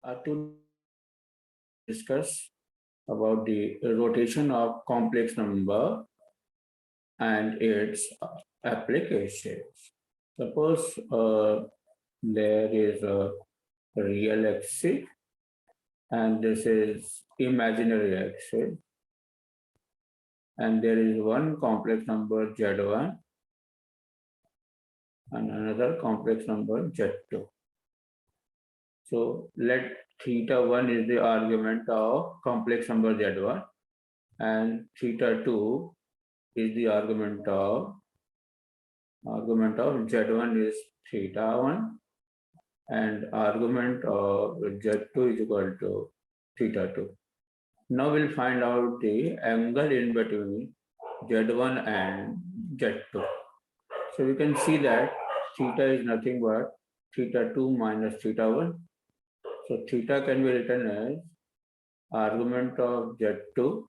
To discuss about the rotation of complex number and its applications. Suppose there is a real axis and this is imaginary axis, and there is one complex number Z1 and another complex number Z2. So let theta1 is the argument of complex number Z1 and theta2 is the argument of Z1 is theta1 and argument of Z2 is equal to theta2. Now we'll find out the angle in between Z1 and Z2. So we can see that theta is nothing but theta2 minus theta1. So theta can be written as argument of Z2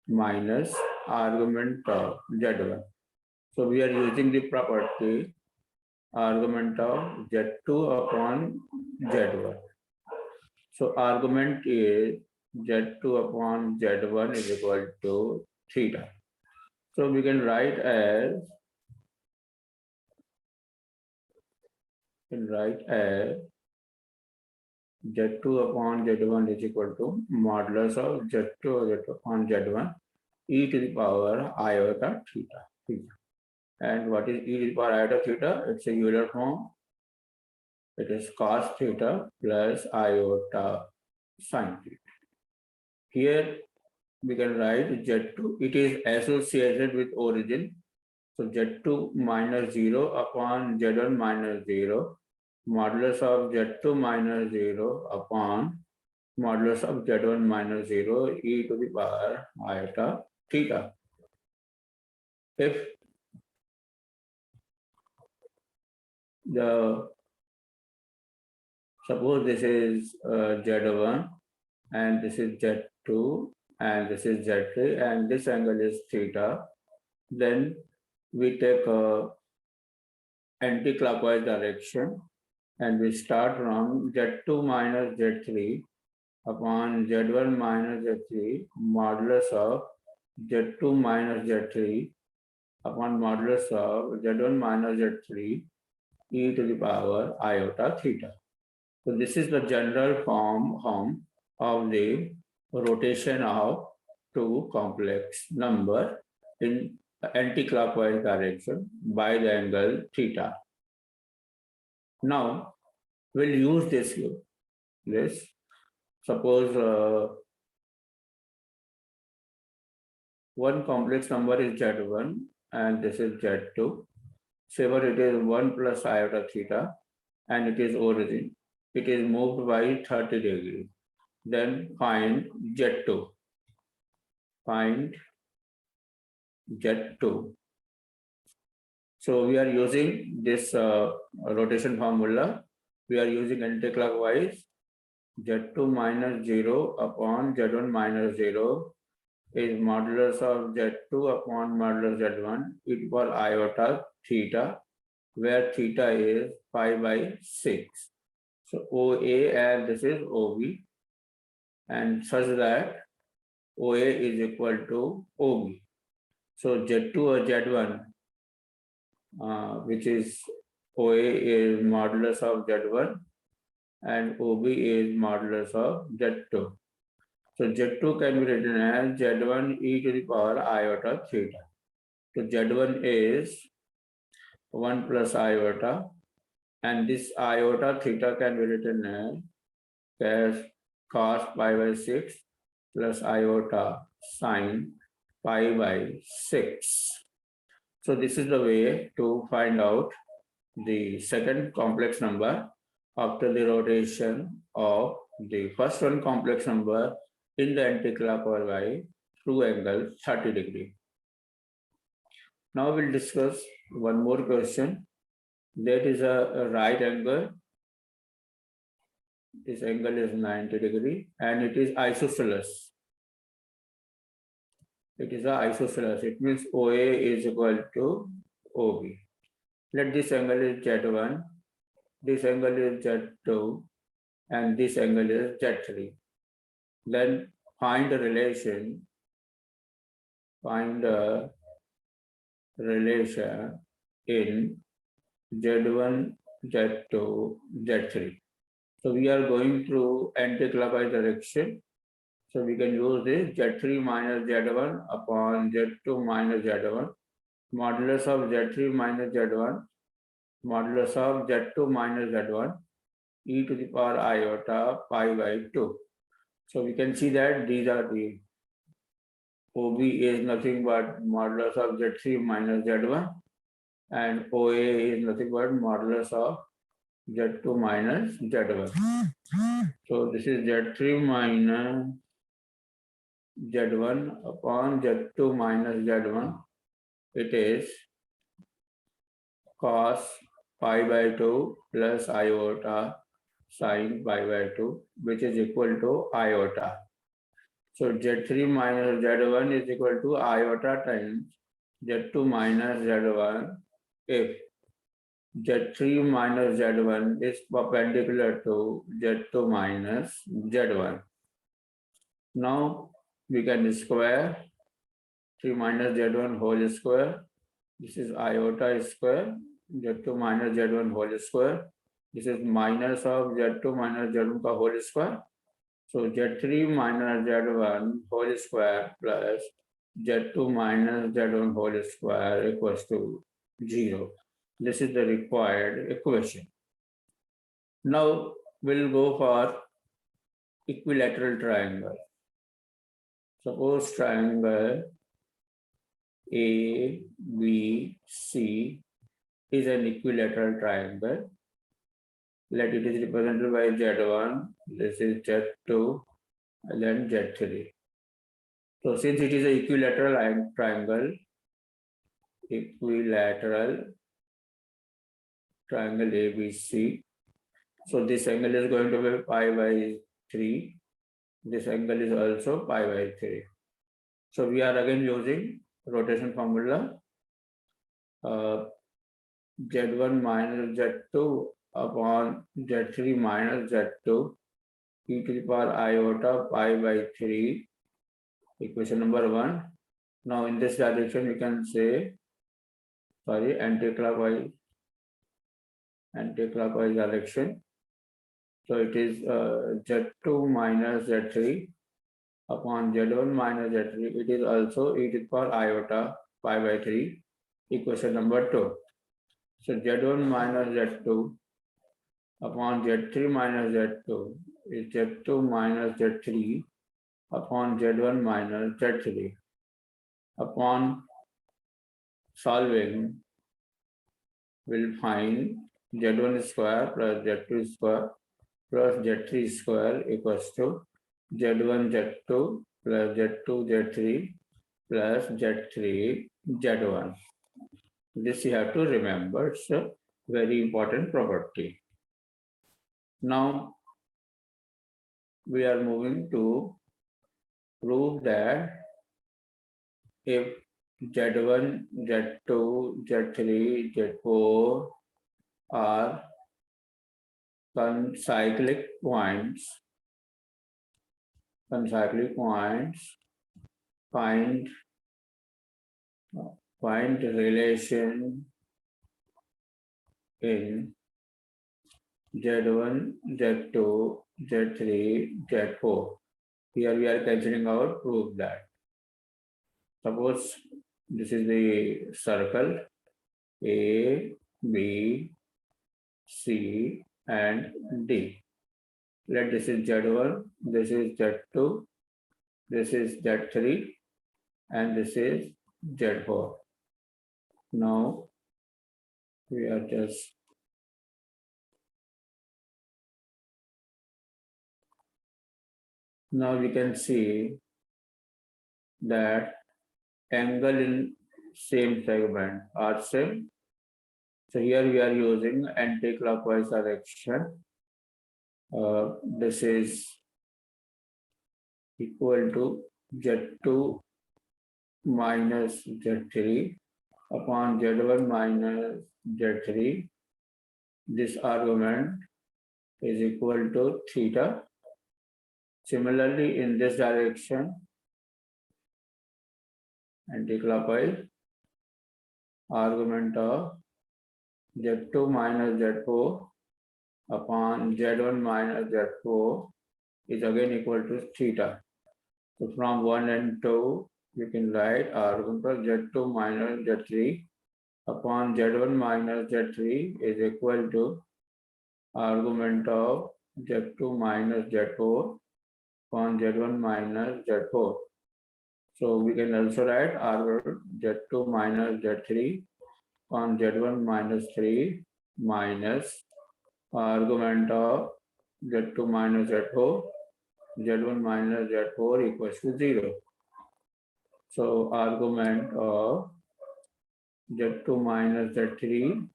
minus argument of Z1. So we are using the property argument of Z2 upon Z1. So argument is Z2 upon Z1 is equal to theta. So we can write as Z2 upon Z1 is equal to modulus of Z2 upon Z1 e to the power iota theta. And what is e to the power iota theta? It's a Euler form. It is cos theta plus iota sin theta. Here we can write Z2. It is associated with origin. So Z2 minus 0 upon Z1 minus 0. Modulus of Z2 minus 0 upon modulus of Z1 minus 0 e to the power iota theta. If suppose this is Z1 and this is Z2 and this is Z3 and this angle is theta, then we take a anti-clockwise direction and we start from Z2 minus Z3 upon Z1 minus Z3 modulus of Z2 minus Z3 upon modulus of Z1 minus Z3 e to the power iota theta. So this is the general form of the rotation of two complex number in anti-clockwise direction by the angle theta. Now we'll use this. Suppose one complex number is Z1 and this is Z2. Say what it is 1 plus iota theta and it is origin. It is moved by 30 degrees. Then find Z2. Find Z2. So we are using this rotation formula. We are using anti-clockwise. Z2 minus 0 upon Z1 minus 0 is modulus of Z2 upon modulus Z1 e to power iota theta, where theta is pi by 6. So OA and this is OB, and such that OA is equal to OB. So Z2 or Z1, which is OA is modulus of Z1 and OB is modulus of Z2. So Z2 can be written as Z1 e to the power iota theta. So Z1 is 1 plus iota, and this iota theta can be written as cos pi by 6 plus iota sin pi by 6. So this is the way to find out the second complex number after the rotation of the first one complex number in the anti-clockwise way through angle 30 degree. Now we'll discuss one more question. That is a right angle. This angle is 90 degree and it is isosceles. It is isosceles. It means OA is equal to OB. Let this angle is Z1. This angle is Z2. and this angle is Z3. Then find a relation in Z1, Z2, Z3. So we are going through anti-clockwise direction. So we can use this Z3 minus Z1 upon Z2 minus Z1, modulus of Z3 minus Z1, modulus of Z2 minus Z1, e to the power iota pi by 2. So we can see that these are the OB is nothing but modulus of Z3 minus Z1, and OA is nothing but modulus of Z2 minus Z1. So this is Z3 minus Z1 upon Z2 minus Z1. It is cos pi by 2 plus iota sin pi by 2, which is equal to iota. So Z3 minus Z1 is equal to iota times Z2 minus Z1 if Z3 minus Z1 is perpendicular to Z2 minus Z1. Now we can square 3 minus Z1 whole square. This is iota square, Z2 minus Z1 whole square. This is minus of Z2 minus Z1 ka whole square. So Z3 minus Z1 whole square plus Z2 minus Z1 whole square equals to 0. This is the required equation. Now we'll go for equilateral triangle. Suppose triangle ABC is an equilateral triangle. Let it is represented by Z1, this is Z2, and then Z3. So since it is an equilateral triangle ABC, so this angle is going to be pi by 3. This angle is also pi by 3. So we are again using rotation formula. Z1 minus Z2 upon Z3 minus Z2 e to the power iota pi by 3, equation number 1. Now in this direction we can say, anti-clockwise direction. So it is Z2 minus Z3 upon Z1 minus Z3. It is also e to the power iota pi by 3, equation number 2. So Z1 minus Z2 upon Z3 minus Z2 is Z2 minus Z3 upon Z1 minus Z3. Upon solving, we'll find Z1 square plus Z2 square plus Z3 square equals to Z1 Z2 plus Z2 Z3 plus Z3 Z1. This you have to remember. It's a very important property. Now we are moving to prove that if Z1, Z2, Z3, Z4 are concyclic points, find relation in Z1, Z2, Z3, Z4. Here we are considering out proof that. Suppose this is the circle A, B, C, and D. Let this is Z1, this is Z2, this is Z3, and this is Z4. Now we are just now we can see that angle in same segment are same. So here we are using anti-clockwise direction. This is equal to Z2 minus Z3 upon Z1 minus Z3. This argument is equal to theta. Similarly, in this direction, anticlockwise, argument of Z2 minus Z4 upon Z1 minus Z4 is again equal to theta. So from 1 and 2, you can write argument of Z2 minus Z3 upon Z1 minus Z3 is equal to argument of Z2 minus Z4 upon Z1 minus Z4. So we can also write argument Z2 minus Z3 on Z1 minus 3 minus argument of Z2 minus Z4, Z1 minus Z4 equals to 0. So argument of Z2 minus Z3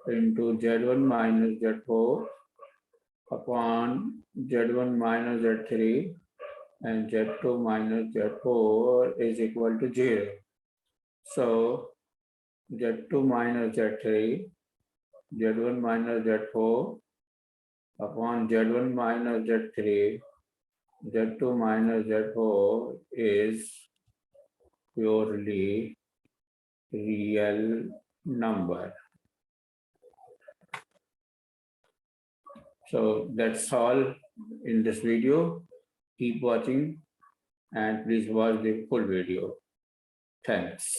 into Z1 minus Z4 upon Z1 minus Z3 and Z2 minus Z4 is equal to 0. So Z2 minus Z3, Z1 minus Z4 upon Z1 minus Z3, Z2 minus Z4 is purely real number. So that's all in this video. Keep watching and please watch the full video. Thanks.